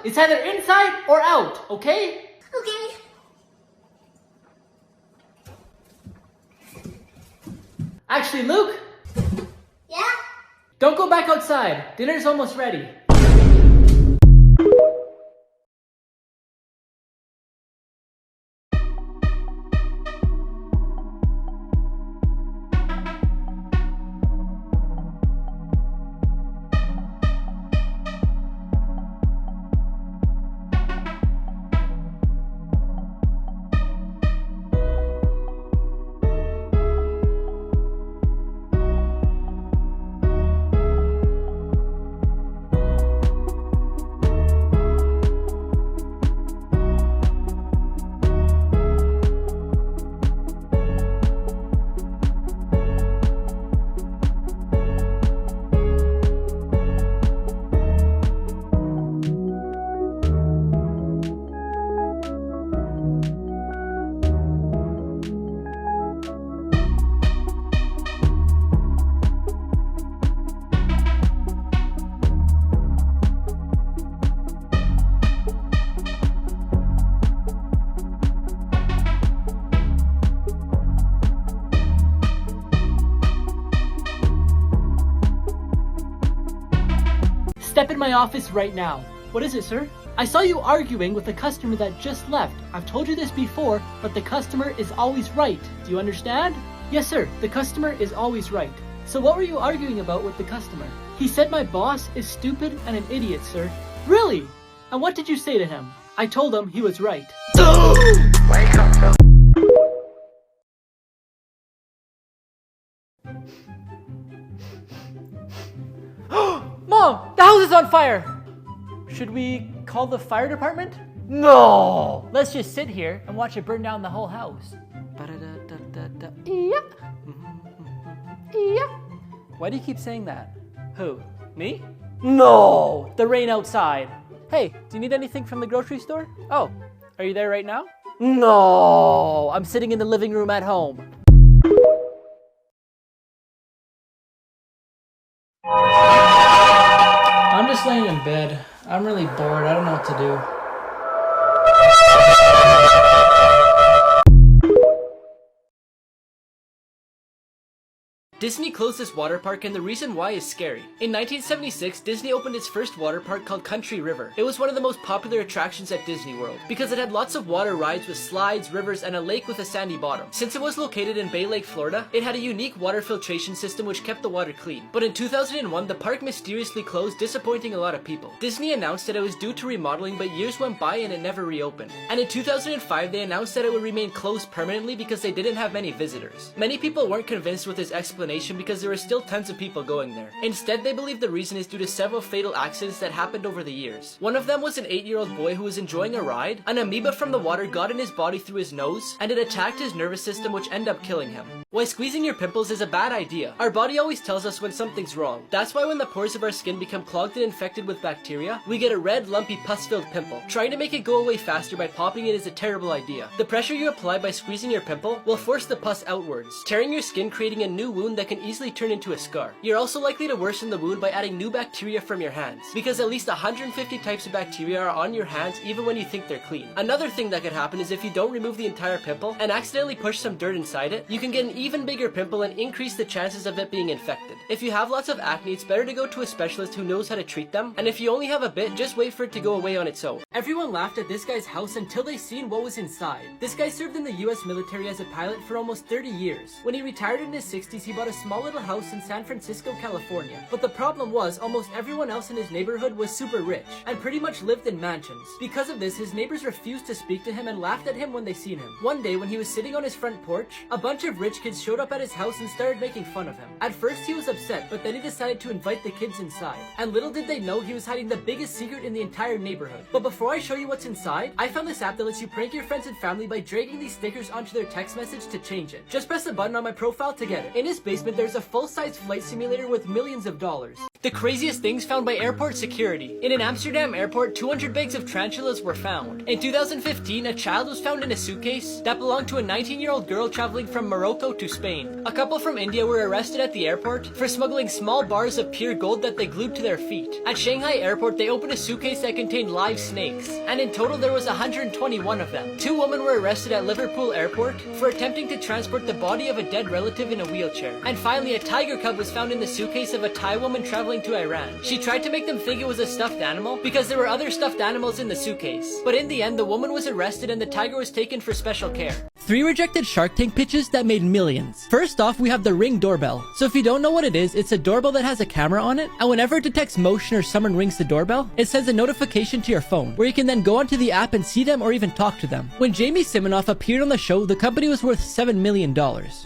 It's either inside or out, okay? Okay. Actually, Luke, Yeah? don't go back outside. Dinner's almost ready. Step in my office right now. What is it, sir? I saw you arguing with the customer that just left. I've told you this before, but the customer is always right. Do you understand? Yes, sir. The customer is always right. So what were you arguing about with the customer? He said my boss is stupid and an idiot, sir. Really? And what did you say to him? I told him he was right. Wake up, Phil. Mom, the house is on fire! Should we call the fire department? No! Let's just sit here and watch it burn down the whole house. Yep. Yep. Why do you keep saying that? Who? Me? No! The rain outside. Hey, do you need anything from the grocery store? Oh, are you there right now? No! I'm sitting in the living room at home. I'm just laying in bed. I'm really bored. I don't know what to do. Disney closed this water park, and the reason why is scary. In 1976, Disney opened its first water park called Country River. It was one of the most popular attractions at Disney World because it had lots of water rides with slides, rivers, and a lake with a sandy bottom. Since it was located in Bay Lake, Florida, it had a unique water filtration system which kept the water clean. But in 2001, the park mysteriously closed, disappointing a lot of people. Disney announced that it was due to remodeling, but years went by and it never reopened. And in 2005, they announced that it would remain closed permanently because they didn't have many visitors. Many people weren't convinced with this explanation because there were still tons of people going there. Instead, they believe the reason is due to several fatal accidents that happened over the years. One of them was an 8-year-old boy who was enjoying a ride. An amoeba from the water got in his body through his nose, and it attacked his nervous system, which ended up killing him. Why squeezing your pimples is a bad idea. Our body always tells us when something's wrong. That's why when the pores of our skin become clogged and infected with bacteria, we get a red, lumpy, pus-filled pimple. Trying to make it go away faster by popping it is a terrible idea. The pressure you apply by squeezing your pimple will force the pus outwards, tearing your skin, creating a new wound that can easily turn into a scar. You're also likely to worsen the wound by adding new bacteria from your hands, because at least 150 types of bacteria are on your hands even when you think they're clean. Another thing that could happen is if you don't remove the entire pimple and accidentally push some dirt inside it, you can get an even bigger pimple and increase the chances of it being infected. If you have lots of acne, it's better to go to a specialist who knows how to treat them, and if you only have a bit, just wait for it to go away on its own. Everyone laughed at this guy's house until they seen what was inside. This guy served in the US military as a pilot for almost 30 years. When he retired in his 60s, he bought a small little house in San Francisco, California. But the problem was, almost everyone else in his neighborhood was super rich and pretty much lived in mansions. Because of this, his neighbors refused to speak to him and laughed at him when they seen him. One day, when he was sitting on his front porch, a bunch of rich kids showed up at his house and started making fun of him. At first, he was upset, but then he decided to invite the kids inside. And little did they know he was hiding the biggest secret in the entire neighborhood. But before I show you what's inside, I found this app that lets you prank your friends and family by dragging these stickers onto their text message to change it. Just press the button on my profile to get it. In his basement, basement there's a full-size flight simulator with millions of dollars. The craziest things found by airport security. In an Amsterdam airport, 200 bags of tarantulas were found. In 2015, a child was found in a suitcase that belonged to a 19-year-old girl traveling from Morocco to Spain. A couple from India were arrested at the airport for smuggling small bars of pure gold that they glued to their feet. At Shanghai airport, they opened a suitcase that contained live snakes, and in total there was 121 of them. 2 women were arrested at Liverpool airport for attempting to transport the body of a dead relative in a wheelchair. And finally, a tiger cub was found in the suitcase of a Thai woman traveling to Iran. She tried to make them think it was a stuffed animal because there were other stuffed animals in the suitcase. But in the end, the woman was arrested and the tiger was taken for special care. 3 rejected Shark Tank pitches that made millions. First off, we have the Ring doorbell. So if you don't know what it is, it's a doorbell that has a camera on it, and whenever it detects motion or someone rings the doorbell, it sends a notification to your phone, where you can then go onto the app and see them or even talk to them. When Jamie Siminoff appeared on the show, the company was worth $7 million.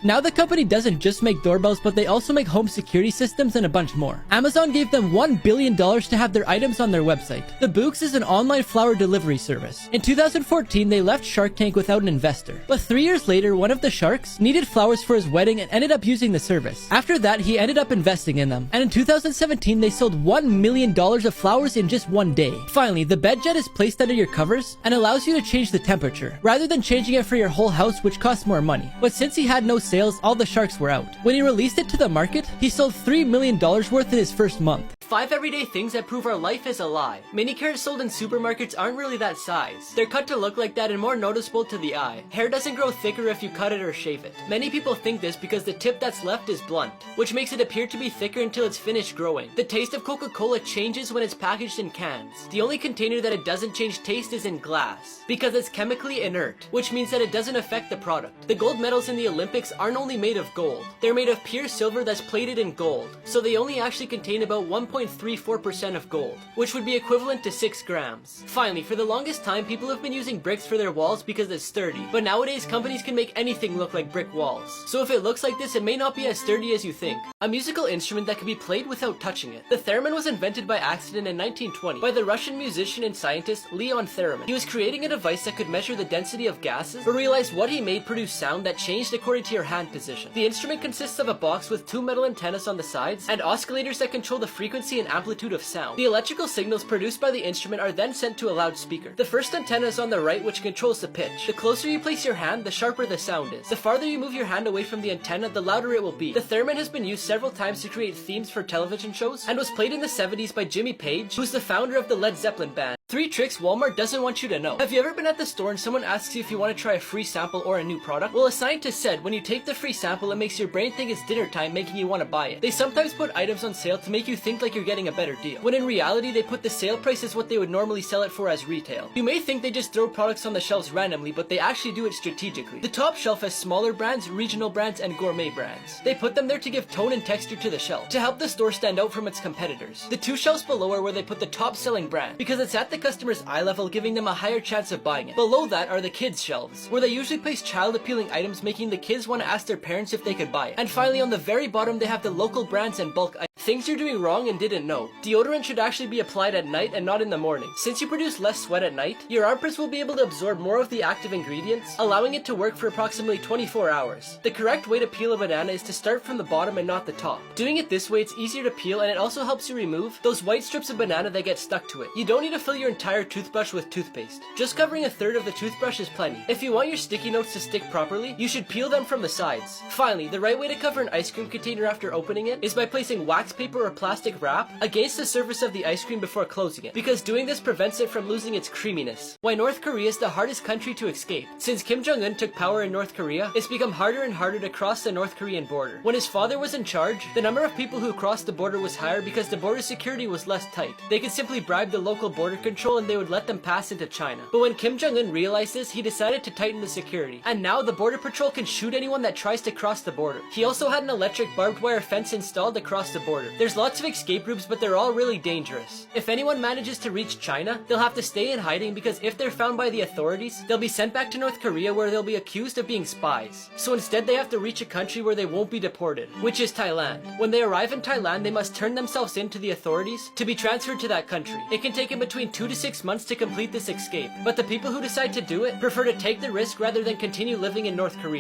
Now the company doesn't just make doorbells, but they also make home security systems and a bunch more. Amazon gave them $1 billion to have their items on their website. The Books is an online flower delivery service. In 2014, they left Shark Tank without an investor. But 3 years later, one of the sharks needed flowers for his wedding and ended up using the service. After that, he ended up investing in them. And in 2017, they sold $1 million of flowers in just one day. Finally, the bed jet is placed under your covers and allows you to change the temperature, rather than changing it for your whole house, which costs more money. But since he had no sales, all the sharks were out. When he released it to the market, he sold $3 million worth in his first month. 5 everyday things that prove our life is a lie. Mini carrots sold in supermarkets aren't really that size. They're cut to look like that and more noticeable to the eye. Hair doesn't grow thicker if you cut it or shave it. Many people think this because the tip that's left is blunt, which makes it appear to be thicker until it's finished growing. The taste of Coca-Cola changes when it's packaged in cans. The only container that it doesn't change taste is in glass, because it's chemically inert, which means that it doesn't affect the product. The gold medals in the Olympics aren't only made of gold. They're made of pure silver that's plated in gold, so they only actually contain about 1.34% of gold, which would be equivalent to 6 grams. Finally, for the longest time, people have been using bricks for their walls because it's sturdy, but nowadays companies can make anything look like brick walls. So if it looks like this, it may not be as sturdy as you think. A musical instrument that can be played without touching it. The theremin was invented by accident in 1920 by the Russian musician and scientist Leon Theremin. He was creating a device that could measure the density of gases, but realized what he made produced sound that changed according to your hand position. The instrument consists of a box with 2 metal antennas on the sides and oscillators that control the frequency and amplitude of sound. The electrical signals produced by the instrument are then sent to a loudspeaker. The first antenna is on the right, which controls the pitch. The closer you place your hand, the sharper the sound is. The farther you move your hand away from the antenna, the louder it will be. The theremin has been used several times to create themes for television shows and was played in the 70s by Jimmy Page, who's the founder of the Led Zeppelin band. 3 tricks Walmart doesn't want you to know. Have you ever been at the store and someone asks you if you want to try a free sample or a new product? Well, a scientist said when you take the free sample, it makes your brain think it's dinner time, making you want to buy it. They sometimes put items on sale to make you think like you're getting a better deal, when in reality they put the sale price as what they would normally sell it for as retail. You may think they just throw products on the shelves randomly, but they actually do it strategically. The top shelf has smaller brands, regional brands, and gourmet brands. They put them there to give tone and texture to the shelf, to help the store stand out from its competitors. The 2 shelves below are where they put the top selling brand, because it's at the customer's eye level, giving them a higher chance of buying it. Below that are the kids shelves, where they usually place child appealing items, making the kids want to ask their parents if they could buy it. And finally, on the very bottom, they have the local brands and bulk items. Things you're doing wrong and didn't know. Deodorant should actually be applied at night and not in the morning. Since you produce less sweat at night, your armpits will be able to absorb more of the active ingredients, allowing it to work for approximately 24 hours. The correct way to peel a banana is to start from the bottom and not the top. Doing it this way, it's easier to peel, and it also helps you remove those white strips of banana that get stuck to it. You don't need to fill your entire toothbrush with toothpaste. Just covering a third of the toothbrush is plenty. If you want your sticky notes to stick properly, you should peel them from the sides. Finally, the right way to cover an ice cream container after opening it is by placing wax paper or plastic wrap against the surface of the ice cream before closing it, because doing this prevents it from losing its creaminess. Why North Korea is the hardest country to escape. Since Kim Jong-un took power in North Korea, it's become harder and harder to cross the North Korean border. When his father was in charge, the number of people who crossed the border was higher because the border security was less tight. They could simply bribe the local border control and they would let them pass into China. But when Kim Jong-un realized this, he decided to tighten the security. And now the border patrol can shoot anyone that tries to cross the border. He also had an electric barbed wire fence installed across the border. There's lots of escape routes, but they're all really dangerous. If anyone manages to reach China, they'll have to stay in hiding, because if they're found by the authorities, they'll be sent back to North Korea where they'll be accused of being spies. So instead they have to reach a country where they won't be deported, which is Thailand. When they arrive in Thailand, they must turn themselves in to the authorities to be transferred to that country. It can take in between 2 to 6 months to complete this escape, but the people who decide to do it prefer to take the risk rather than continue living in North Korea.